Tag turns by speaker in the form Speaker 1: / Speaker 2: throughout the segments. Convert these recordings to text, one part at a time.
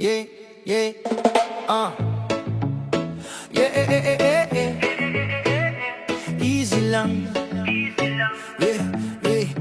Speaker 1: Yeah, yeah, uh. Yeah, easy lang. Yeah, yeah,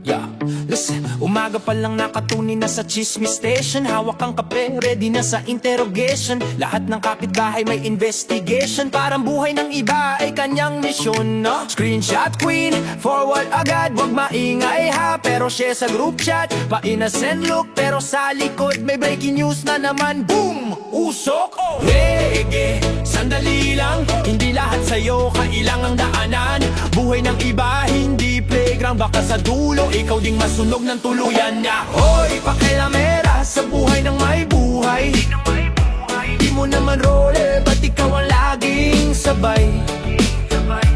Speaker 1: yeah. Listen, umaga pa lang nakatunin na sa chismis station. Hawak ang kape, ready na sa interrogation. Lahat ng kapitbahay may investigation. Parang buhay ng iba ay kanyang misyon, no? Screenshot queen, forward agad, wag maingay ha. Pero share sa group chat, pa-innocent look. Pero sa likod may breaking news na naman. Boom! Usok! Reggae, sandali lang. Hindi lahat sa'yo kailangang daanan. Buhay ng iba, hindi playground. Baka sa dulo, ikaw ding masunog ng tuluyan niya. Hoy, pakilamera sa buhay ng may buhay. Di mo naman role, ba't ikaw ang laging sabay?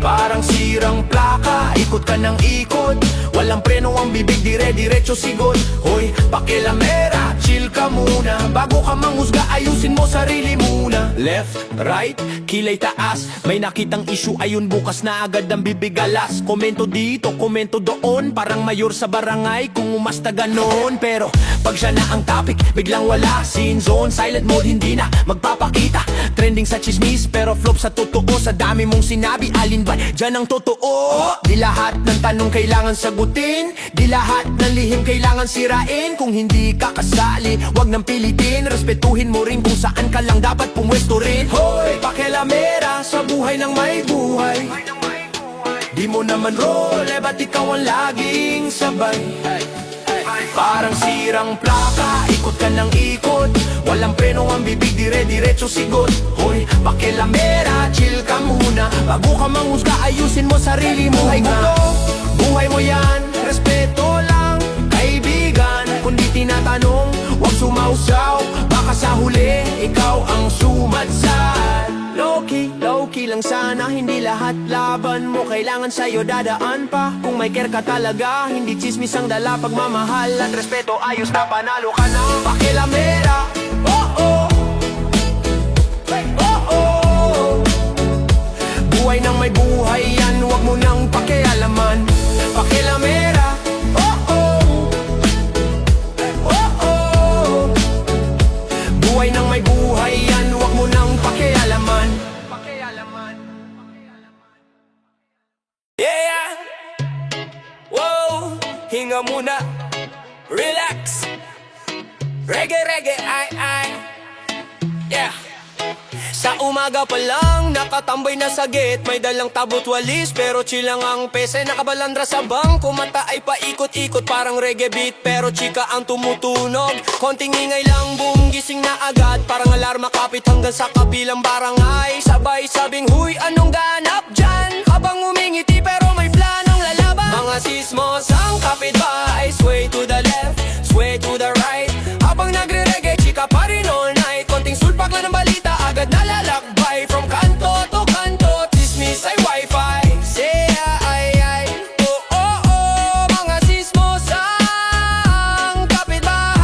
Speaker 1: Parang sirang plaka, ikot ka ng ikot. Walang preno ang bibig, dire-diretso sigot. Hoy, pakilamera, chill ka muna. Bago ka manghusga, ayusin mo sarili muna. Left, right, kilay taas. May nakitang issue, ayun bukas na agad ang bibig alas. Komento dito, komento doon. Parang mayor sa barangay kung umasta ganon. Pero pag siya na ang topic, biglang wala. Scene zone, silent mode, hindi na magpapakita. Trending sa chismis, pero flop sa totoo. Sa dami mong sinabi, alin ba dyan ang totoo? Di lahat ng tanong kailangan sagutin. Di lahat ng lihim kailangan sirain. Kung hindi ka kasali, wag nang pilitin. Respetuhin mo rin kung saan ka lang dapat pumwesto rin. Hoy, pakilamera sa buhay ng may buhay. Di mo naman role, ba't ikaw ang laging sabay? Parang sirang plaka, ikot ka ng ikot. Walang preno ang bibig, dire-diretso sigot. Hoy, pakilamera, chill ka muna. Bago ka manghusga, ayusin mo sarili mo. Buhay ko to, buhay mo yan. Respeto lang, kaibigan. Kung di tinatanong, huwag sumausaw. Baka sa huli, ikaw ang sumadsad. Low-key lang sana, hindi lahat laban mo. Kailangan sa'yo dadaan pa. Kung may care ka talaga, hindi chismis ang dala. Pagmamahal at respeto, ayos na panalo ka na. Pakilamera, oh oh, oh oh. Buhay ng may buhay yan, huwag mo nang pakialaman. Pakilamera, oh oh, oh oh. Buhay ng may buhay yan, huwag mo nang pakialaman. Yeah, wow, hinga muna, relax. Reggae, ay, yeah. Sa umaga pa lang, nakatambay na sa gate. May dalang tabot walis, pero chill lang ang pese. Nakabalandra sa bangko, mata ay paikot-ikot. Parang reggae beat, pero chika ang tumutunog. Konting ingay lang, boom, gising na agad. Parang alarma kapit hanggang sa kabilang barangay. Sabay sabing, huy, anong ganap dyan? Habang umingiti, pero may planong lalaban. Mga sismos ang kapitbahay. Sway to the left, sway to the right. Habang nagre-reggae, chika pa rin all night. Konting sulpak lang ng balita, agad nalalakbay. From kanto to kanto, chismis ay wifi. Say ay, oh oh oh. Mga sismos ang kapitbahay,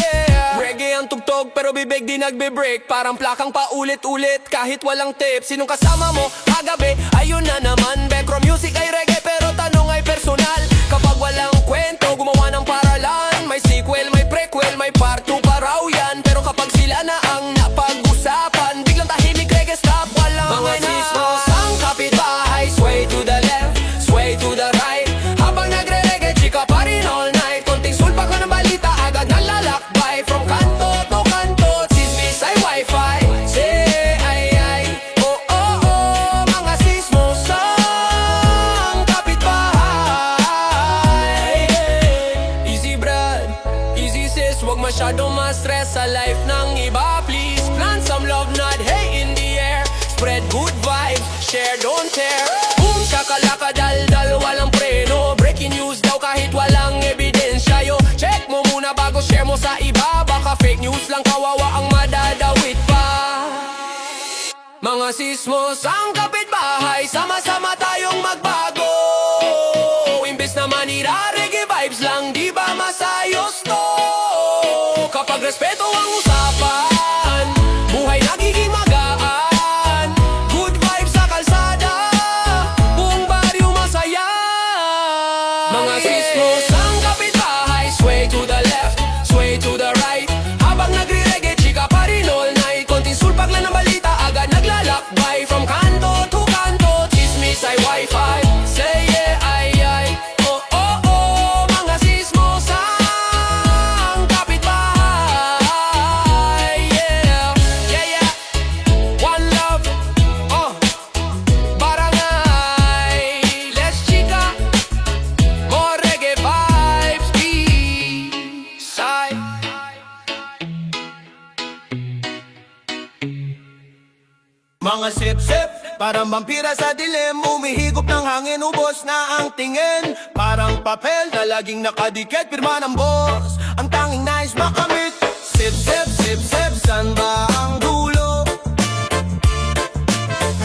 Speaker 1: yeah. Reggae ang tugtog pero bibig di nagbe-break. Parang plakang paulit-ulit kahit walang tip. Sinong kasama mo kagabi? Ayun na naman. Background music ay reggae pero tanong ay personal. Kapag walang kwento, gumawa ng paralan. May sequel, may prequel, may part 2 pa raw yan. Pero kapag sila na ang napag-usapan, biglang tahimik, reggae stop, walang mga sismos ang kapitbahay. Sway to the left, sway to the right. Habang nagre-reggae, chika pa rin all night. Konting sulpak ka ng balita, agad nalalakbay. From kanto to kanto, chismis ay wifi. Say ay, oh oh oh. Mga sismos ang kapitbahay. Easy brad, easy sis, wag masyadong ma-stress sa life ng iba. Please plant some love, not hate in the air. Spread good vibes, share, don't tear. Boom, shakalaka, dal-dal, walang preno. Breaking news daw kahit walang ebidensya. Yo, check mo muna bago share mo sa iba. Baka fake news lang, kawawa ang madadawit pa. Mga sismos ang kapitbahay, sama-sama tayong magbago. Imbes na manira, reggae vibes lang, di ba masayos to? Kapag respeto ang usapan, buhay nagiging magaan. Good vibes sa kalsada, buong baryo masaya. Mga sismos ang kapitbahay, sway to the left, sway to the right.
Speaker 2: Mga sip-sip, parang vampira sa dilim. Umihigop ng hangin, ubos na ang tingin. Parang papel na laging nakadikit, pirma ng boss, ang tanging nais makamit. Sip-sip, sip-sip, san ba ang dulo?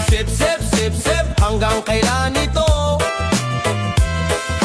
Speaker 2: Sip-sip, sip-sip, hanggang kailan ito?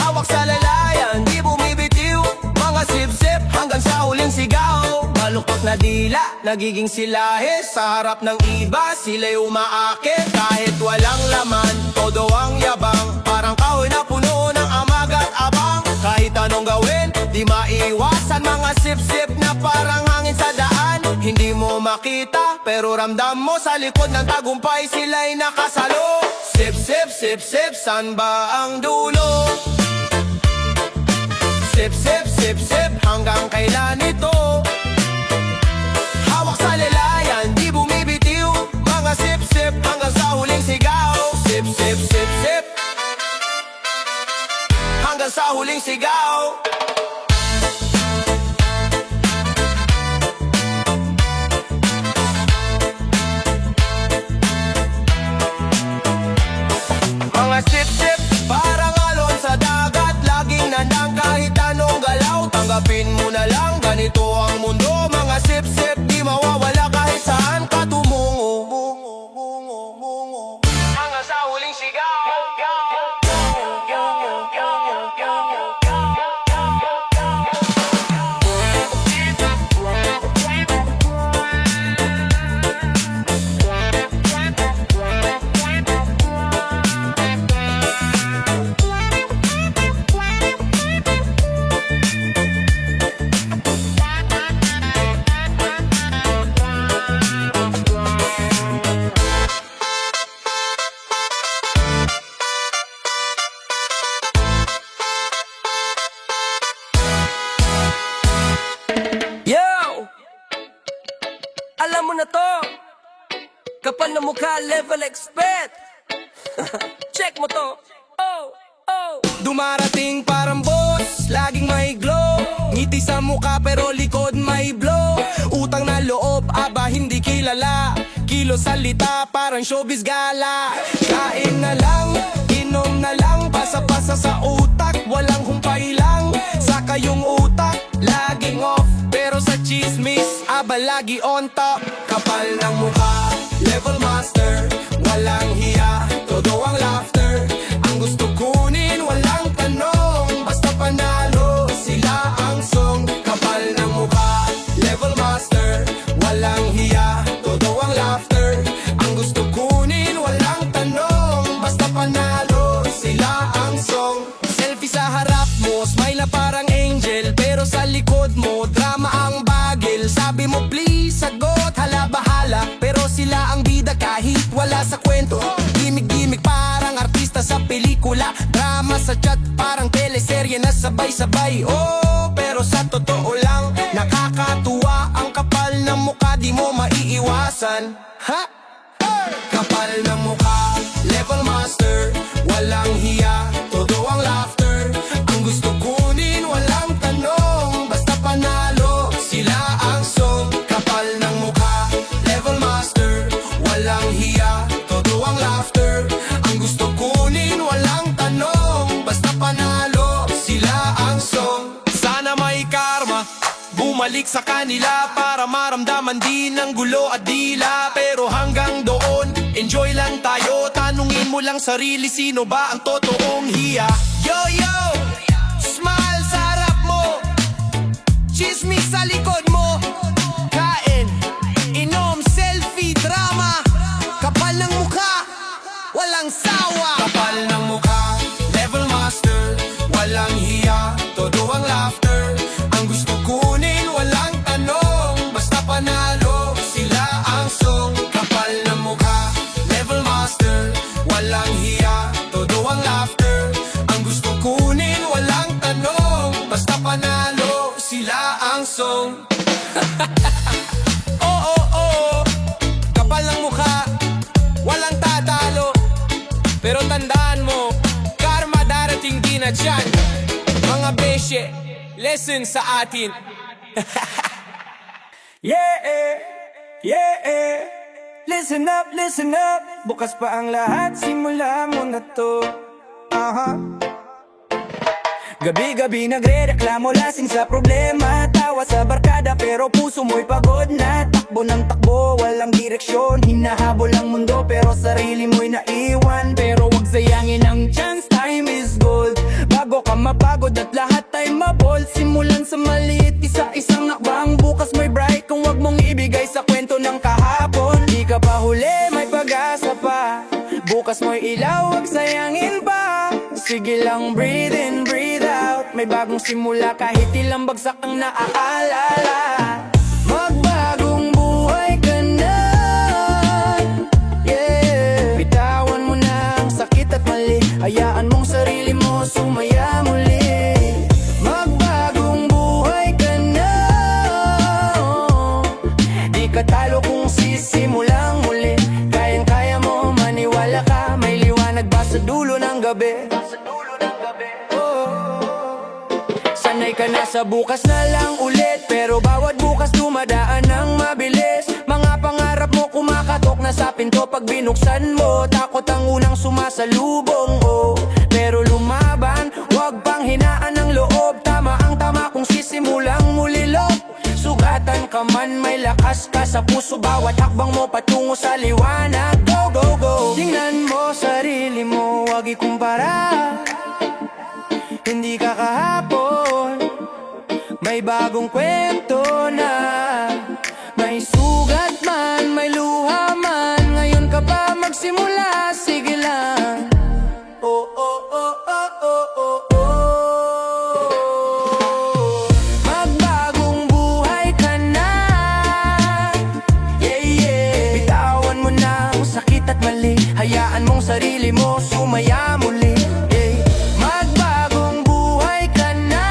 Speaker 2: Hawak sa lalayan, di bumibitiw. Mga sip-sip, hanggang sa huling sigaw. Malukpak na dila, nagiging silahis. Sa harap ng iba, sila'y umaakit. Kahit walang laman, todo ang yabang. Parang kahoy na puno ng amag at abang. Kahit anong gawin, di maiwasan. Mga sip-sip na parang hangin sa daan. Hindi mo makita, pero ramdam mo sa likod ng tagumpay, sila'y nakasalo. Sip-sip, sip-sip, san ba ang dulo? Sip-sip, sip-sip, hanggang kailan ito? Hawak sa lalayan, di bumibitiw. Mga sip-sip, hanggang sa huling sigaw. Sip-sip, sip-sip, hanggang sa huling sigaw. Mga sip-sip, parang alon sa dagat. Laging nandang kahit anong galaw. Tanggapin mo na lang, ganito ang mundo. Mga sip-sip, di mawawala kahit saan ka tumungo. Hanggang sa huling sigaw. Yo! Alam mo na to. Kapal na mukha, level expert. Check mo to. Oh, oh. Dumarating parang boss, laging may glow. Ngiti sa mukha pero likod may blow. Utang na loob, aba hindi kilala. Kilo salita, parang showbiz gala. Kain na lang, inom na lang. Pasa-pasa sa utak, walang humpay lang. Saka yung utak, laging off. Pero sa chismis, aba lagi on top. Kapal ng mukha, level master. Walang hiya, todo ang laughter. Ang gusto kunin, walang tanong. Basta panalo, sila ang song. Kapal ng mukha, level master. Walang hiya, todo ang laughter. Ang gusto kunin, walang tanong. Basta panalo, sila ang song. Selfie sa harap mo, smile na parang angel. Pero sa likod mo, drama ang bagil. Sabi mo please, sagot, hala bahala. Pero sila ang bida kahit wala sa kwento. Gimik-gimik parang artista sa pelikula. Drama sa chat parang teleserye na sabay-sabay. Oh, pero sa totoo lang, nakakatuwa. Ang kapal ng mukha, di mo maiiwasan. Ha? Kapal ng mukha, level master. Walang hiya, todo ang laughter. Ang gusto kunin, walang tanong. Basta panalo, sila ang song. Kapal ng mukha, level master. Walang hiya, todo ang laughter. Ang gusto kunin, walang tanong. Basta panalo, sila ang song. Sana may karma bumalik sa kanila para maramdaman din ang gulo at dila. Pero hanggang doon, enjoy lang tayo. Tanungin mo lang sarili, sino ba ang totoong hiya? Yo, yo! Smile sa harap mo, chismis sa likod mo. Kain, inom, selfie, drama. Kapal ng mukha, walang sawa. Kapal ng mukha, level master. Walang hiya, todo ang laughter. Ang gusto kunin, walang tanong. Basta panalo, sila ang song. Kapal ng mukha, level master. Walang hiya, todo ang laughter. Ang gusto kunin, walang tanong. Basta panalo, sila ang song. Oh, oh, oh. Kapal ng mukha, walang tatalo. Pero tandaan mo, karma darating din na dyan. Mga besye, lesson sa atin. Yeah, yeah,
Speaker 1: listen up. Bukas pa ang lahat, simula mo na to. Gabi-gabi nagre-reklamo, lasing sa problema. Tawa sa barkada pero puso mo'y pagod na. Takbo ng takbo, walang direksyon. Hinahabol ang mundo pero sarili mo'y naiwan. Pero wag sayangin ang chance, time is gold. Bago ka mapagod at lahat ay mabold. Simulan sa maliit, isa-isang nakbang. Bukas mo'y bright kung wag mong ibigay sa kwento ng kahapon. Di ka pa huli, may pag-asa pa. Bukas mo'y ilaw, wag sayangin pa. Sige lang, breathe in, breathe out. May bagong simula kahit ilang bagsak ang naaalala. Magbagong buhay ka na, yeah. Bitawan mo na ang sakit at mali. Hayaan mong sarili mo sumaya muli. Magbagong buhay ka na, oh. Di ka talo kung sisimulang muli. Kayang-kaya mo, maniwala ka. May liwanag ba sa dulo ng gabi? Sanay ka na sa bukas na lang ulit. Pero bawat bukas dumadaan ng mabilis. Mga pangarap mo kumakatok na sa pinto. Pag binuksan mo, takot ang unang sumasalubong, oh. Pero lumaban, wag pang hinaan ng loob. Tama ang tama kung sisimulang muli loob. Sugatan ka man, may lakas ka sa puso. Bawat hakbang mo patungo sa liwanag. Go, go, go. Tingnan mo sarili mo, wag ikumpara. Hindi ka kahapon, may bagong kwento na. May sugat man, may luha man. Ngayon ka pa magsimula, sige lang. Oh, oh, oh, oh, oh, oh, oh. Magbagong buhay ka na, yeah, yeah. Bitawan mo na ang sakit at mali. Hayaan mong sarili mo sumaya muli, yeah. Magbagong buhay ka na,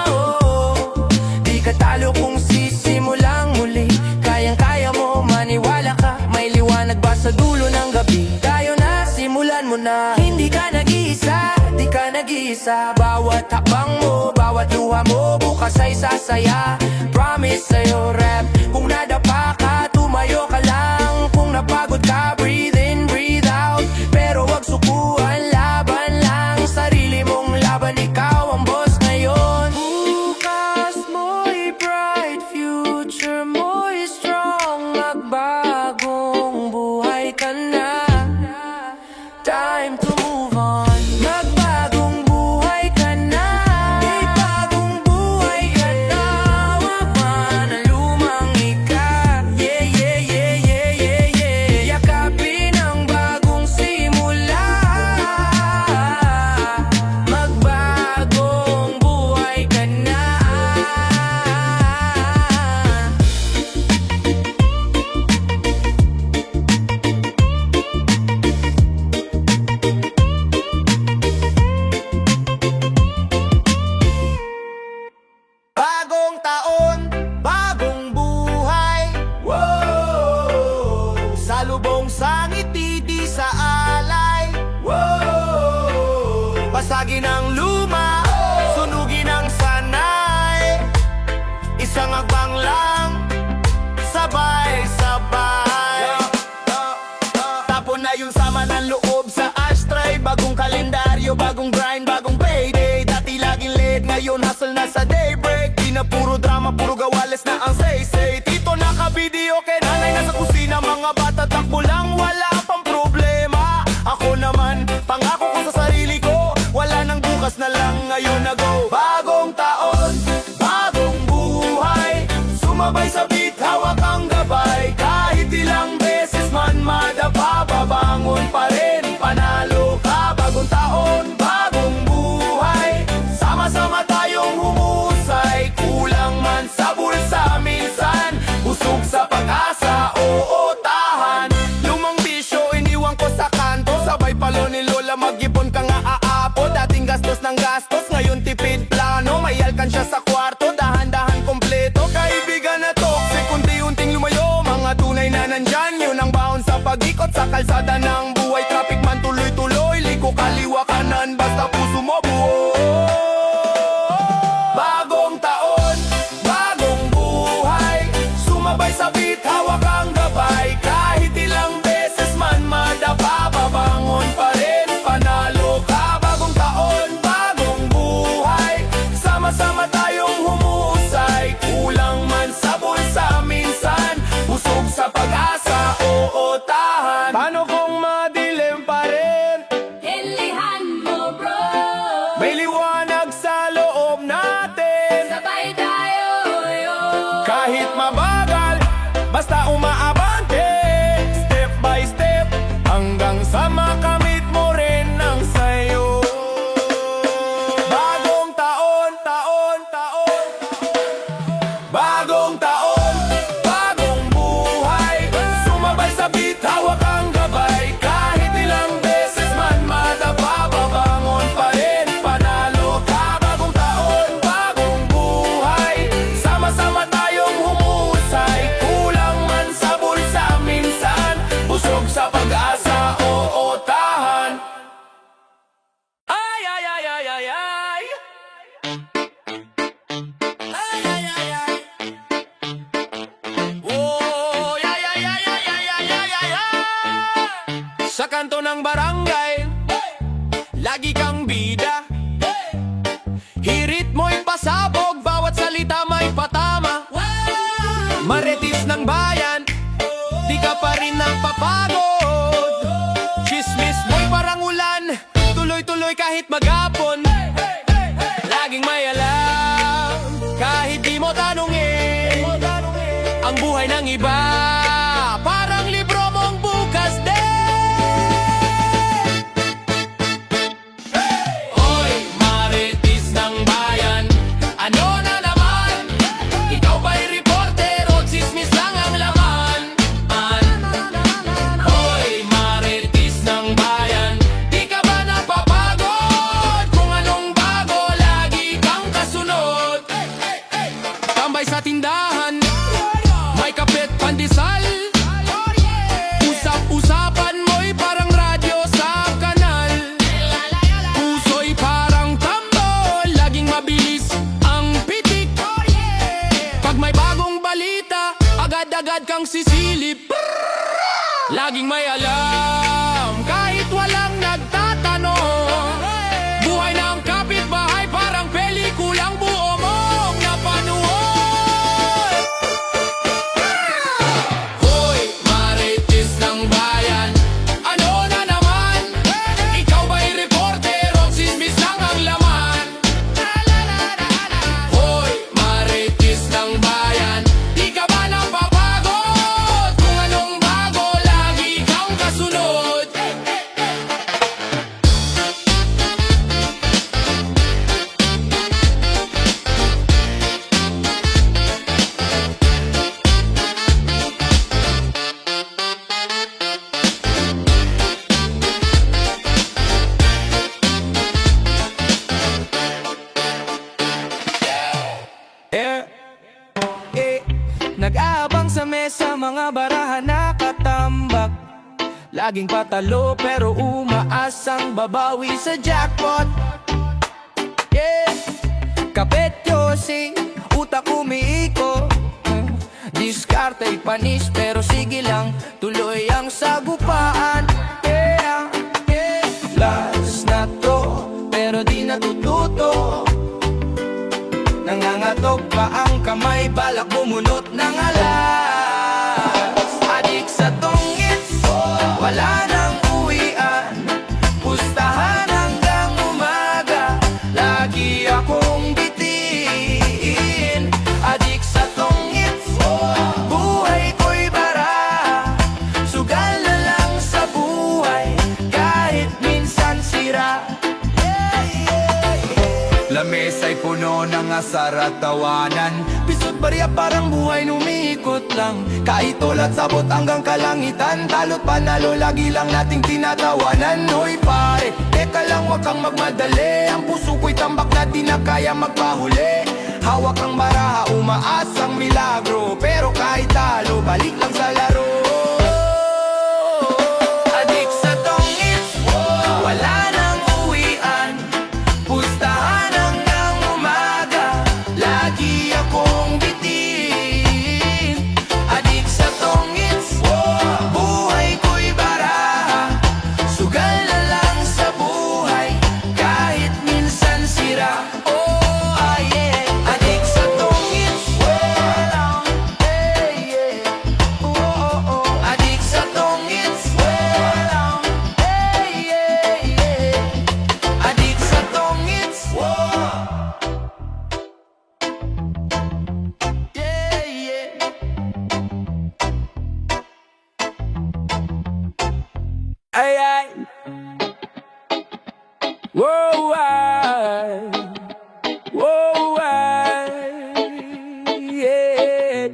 Speaker 1: oh. Di ka talo kung sisimulang muli. Kayang-kaya mo, maniwala ka. May liwanag ba sa dulo ng gabi? Tayo na, simulan mo na. Hindi ka nag-iisa, di ka nag-iisa. Bawat hakbang mo, bawat luha mo, bukas ay sasaya. Promise sa'yo rap, kung nadapa ka, tumayo ka lang. Kung napagod ka, breathe in, breathe out. Pero wag sukuan, laban lang. Sarili mong laban, ikaw ang boss ngayon. Bukas mo'y bright, future mo'y strong. Magbagong buhay ka na, time to move on. Magbagong buhay ka na, may bagong buhay ka na. Wag man ang lumang ika, yeah, yeah, yeah, yeah, yeah, yeah. Yakapin ang bagong simula. Magbagong buhay ka na. Bagong taon, bagong buhay. Wow! Salubong sa ngiti, di sa alay. Wow! Pasagin ang luma, sunugin ang sanay. Isang hakbang lang, sabay-sabay. Tapon na yung sama ng loob sa ashtray. Bagong kalendaryo, bagong grind, bagong payday. Dati laging late, ngayon hustle na sa daybreak. Di na puro drama, puro gawales na ang say-say. Tito naka-video kay nanay nasa kusina. Mga bata takbo lang, wala pang problema. Ako naman, pangako ko sa sarili ko, wala nang bukas na lang, ngayon na go. Bagong taon, bagong buhay. Sumabay sa beat, hawak ang gabay. Kahit ilang beses man madapa, babangon pa rin, panalo ka. Bagong taon, bagong buhay. Sama-sama tayong humusay. Kulang man sa bulsa minsan, busog sa pag-asa, oo, tahan. Lumang bisyo, iniwan ko sa kanto. Sabay palo ni Lola, mag-ipon ka nga aapo. Dating gastos ng gastos, ngayon tipid plano. May alkansya sa kwarto, dahan-dahan kompleto. Kaibigan na toxic, unti-unting lumayo. Mga tunay na nandyan, yun ang baon sa pag-ikot. Sa kalsada ng buhay, traffic man tuloy-tuloy. Liko kaliwa kanan, basta puso mo buo. Bagong taon, bagong buhay. Sumabay sa beat, hawak ang gabay. Kahit mabagal, basta umaabante. Step by step, hanggang sa makamit mo rin ang sayo. Bagong taon, taon, taon. Bagong taon, bagong buhay. Sumabay sa beat, hawak ang gabay. Kahit ilang beses man madapa, babangon pa rin, panalo ka. Bagong taon, bagong buhay. Sama-sama tayong humusay. Kulang man sa bulsa minsan, busog sa pag-asa, oo tahan. Ay, ay, ay, ay, ay, ay. Ay, ay, ay, ay. Oh, ay, ay, ay, ay, ay, ay, ay, ay, ay. Sa kanto ng barangay, lagi kang bida. Hirit mo'y pasabog, bawat salita may patama. Marites ng bayan, di ka pa rin napapagod. Chismis mo'y parang ulan, tuloy-tuloy kahit maghapon. Laging may alam, kahit di mo tanungin. Ang buhay ng iba, parang libro mong bukas din. Hoy, marites ng bayan, ano na naman? Ikaw ba'y reporter o chismis lang ang laman? Hoy, marites ng bayan, di ka ba napapagod? Kung anong bago, lagi kang kasunod. Tambay sa tindahan, may kapit pandesal. Usap-usapan mo'y parang radyo sa kanal. Puso'y parang tambol, laging mabilis ang pitik. Pag may bagong balita, agad-agad kang sisilip. Laging may alam, kahit walang nagtatanong. Buhay ng kapitbahay, parang pelikulang buo mong napanood. Hoy, marites ng bayan, ano na naman? Ikaw ba'y reporter o chismis lang ang laman? Hoy, marites ng bayan, di ka ba napapagod? Kung anong bago, lagi kang kasunod. Nag-aabang sa mesa, mga barahan nakatambak. Laging patalo pero umaasang babawi sa jackpot. Yeah, kapet yosi, utak umiiko. Diskarte'y panis pero sige lang, tuloy ang sagupaan. Yeah, yeah. Last na to, pero di natututo. Nangangatog pa ang kamay, balak bumunot ng alas. Adik sa tongits, wala nang uwian. Pustahan hanggang umaga, lagi akong bitin. Adik sa tongits, buhay ko'y bara. Sugal na lang sa buhay, kahit minsan sira. Lamesa'y puno ng asar at tawanan. Piso't barya parang buhay numiikot lang. Kahit ulat sabot hanggang kalangitan, talo't panalo lagi lang nating tinatawanan. Hoy pare, teka lang wag kang magmadali. Ang puso ko'y tambak na di na kaya magpahuli. Hawak ang baraha, umaasang milagro. Pero kahit talo, balik lang sa laro. Adik sa tongits, wala nang uwian. Pustahan hanggang umaga, lagi akong bitin. Adik sa tongits, buhay ko'y baraha. Sugal na lang sa buhay, kahit minsan sira. Oh, yeah. Adik sa tongits,
Speaker 2: Ay, ay. Whoa, ay. Whoa, ay. Yeah.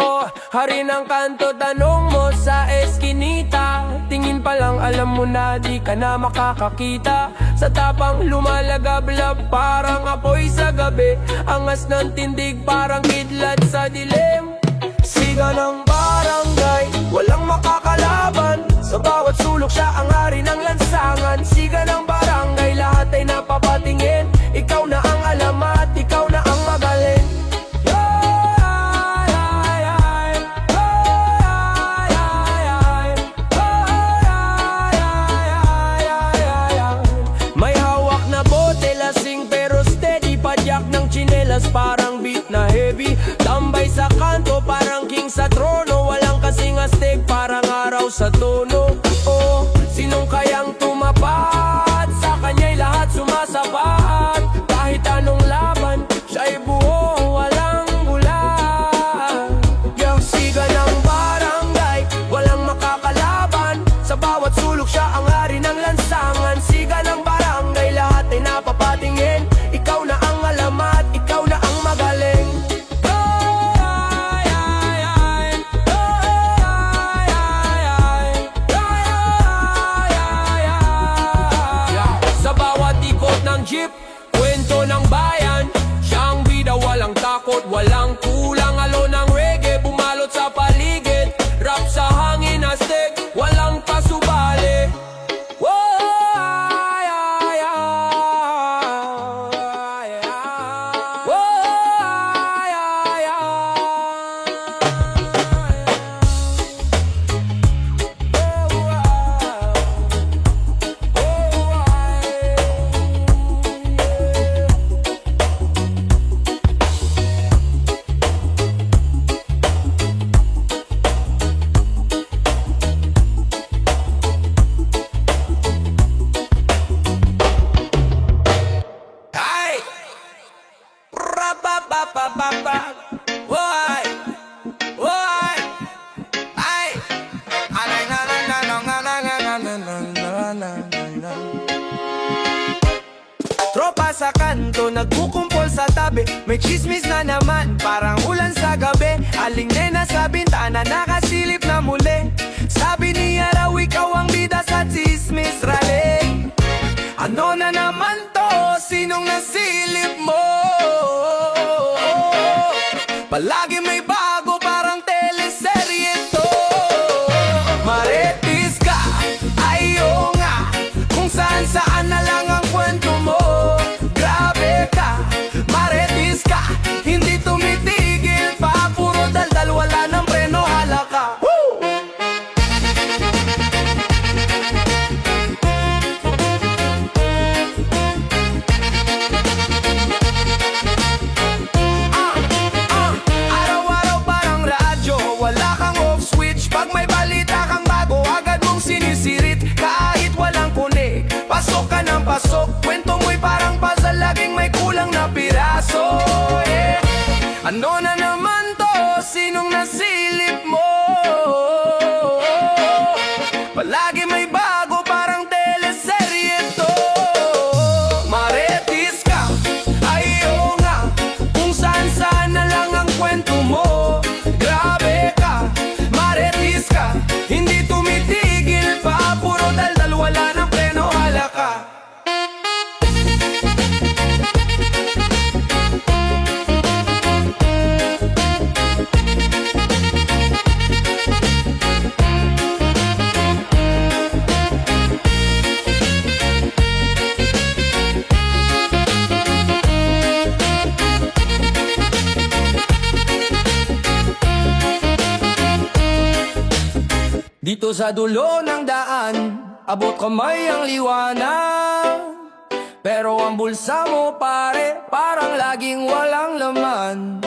Speaker 2: Oh, hari ng kanto, tanong mo sa eskinita. Tingin pa lang alam mo na di ka na makakakita. Sa tapang lumalagablab parang apoy sa gabi. Angas ng tindig parang kidlat sa dilim. Siga ng barangay, walang makakalaban. Sa bawat sulok siya ang hari ng lansangan. Siga ng barangay, lahat ay napapatingin. Ikaw na ang alamat, ikaw na ang magaling. May hawak na bote, lasing pero steady. Padyak ng tsinelas, parang beat na heavy. Tambay sa kanto, parang king sa trono. Walang kasing astig, parang araw sa tono. Oh, sinong kayang tumapat? Sa kanya'y lahat sumasapat. Kahit anong laban, siya'y buo, walang gula. Yung siga ng barangay, walang makakalaban. Sa bawat sulok siya ang hari ng lansangan. Siga ng barangay, lahat ay napapatingin. Ikaw na ang alamat, ikaw na ang magaling. Sa bawat ikot ng jeep, kwento ng bayan. Siyang bida, walang takot, walang kulang. Alo ng reggae, bumalot sa paligid. Rap sa hangin, astig, walang pasubali. Ay! Ra-ba-ba-ba-ba-ba. Why? Why? Ay! Anay na na na na na na na na na na na. Tropa sa kanto, nagkukumpol sa tabi. May chismis na naman, parang ulan sa gabi. Aling nena sa bintana, nakasilip na muli. Sabi niya raw ikaw ang bida sa chismis rally. Ano na naman to? Sinong nasilip mo? Palagi may bago, parang teleserye to. Marites ka, ayo nga. Kung saan saan na lang ang kwento mo. Grabe ka, marites ka. Hindi tumitigil pa, puro daldal, wala ng preno, halaka. Woo! Araw-araw parang radyo, wala kang off switch. Pag may balita kang bago, agad mong sinisirit. Kahit walang kunig, pasok ka ng pasok. Kwento mo'y parang puzzle, laging may kulang na piraso. Ano na naman to? Sinong nasilip mo? Palagi may bago, parang teleserye to. Marites ka, ayo nga. Kung saan-saan na lang ang kwento mo. Grabe ka, marites ka. Hindi tumitigil pa, puro daldal, wala ng preno, halaka. Dito sa dulo ng daan, abot kamay ang liwanag. Pero ang bulsa mo pare, parang laging walang laman.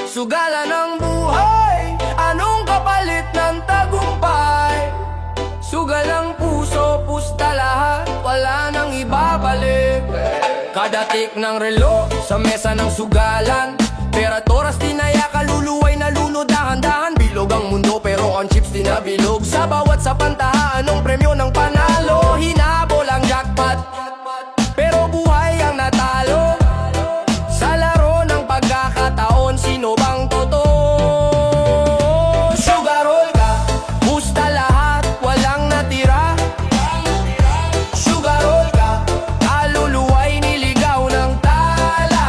Speaker 2: Sugalan ng buhay, anong kapalit ng tagumpay? Sugal ang puso, pusta lahat, wala nang ibabalik. Kadatik ng relo, sa mesa ng sugalan. Pera toras tinaya, kaluluway na luno, dahan-dahan. Bilog ang mundo pero ang chips di nabilog. Sa bawat sa pantahaan anong premyo ng panalo? Hinabol ang jackpot, pero buhay ang natalo. Sa laro ng pagkakataon, sino bang totoo? Sugar roll ka, musta lahat, walang natira. Sugar roll ka, kaluluwa'y niligaw ng tala.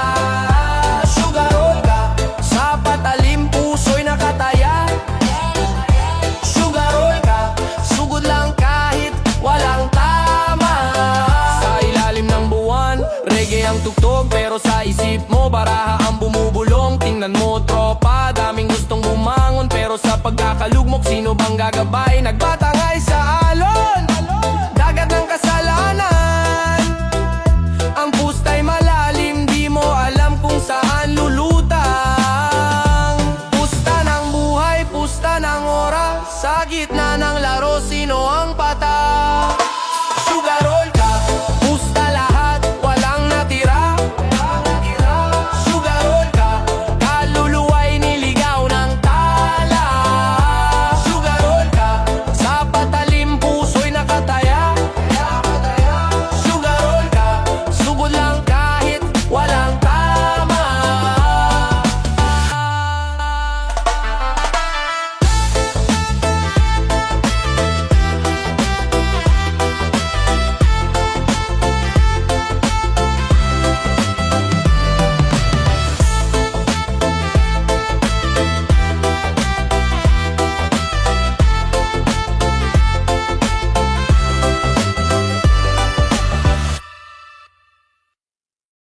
Speaker 2: Sugar roll ka, sa patalim puso'y nakataya. Sugar roll ka, sugod lang kahit walang tama. Sa ilalim ng buwan, reggae ang tugtog, pero sa isip mo, baraha ang bumubulong. Tingnan mo tropa, daming gustong bumangon, pero sa pagkakalugmok, sino bang gagabay? Nagbatangay sa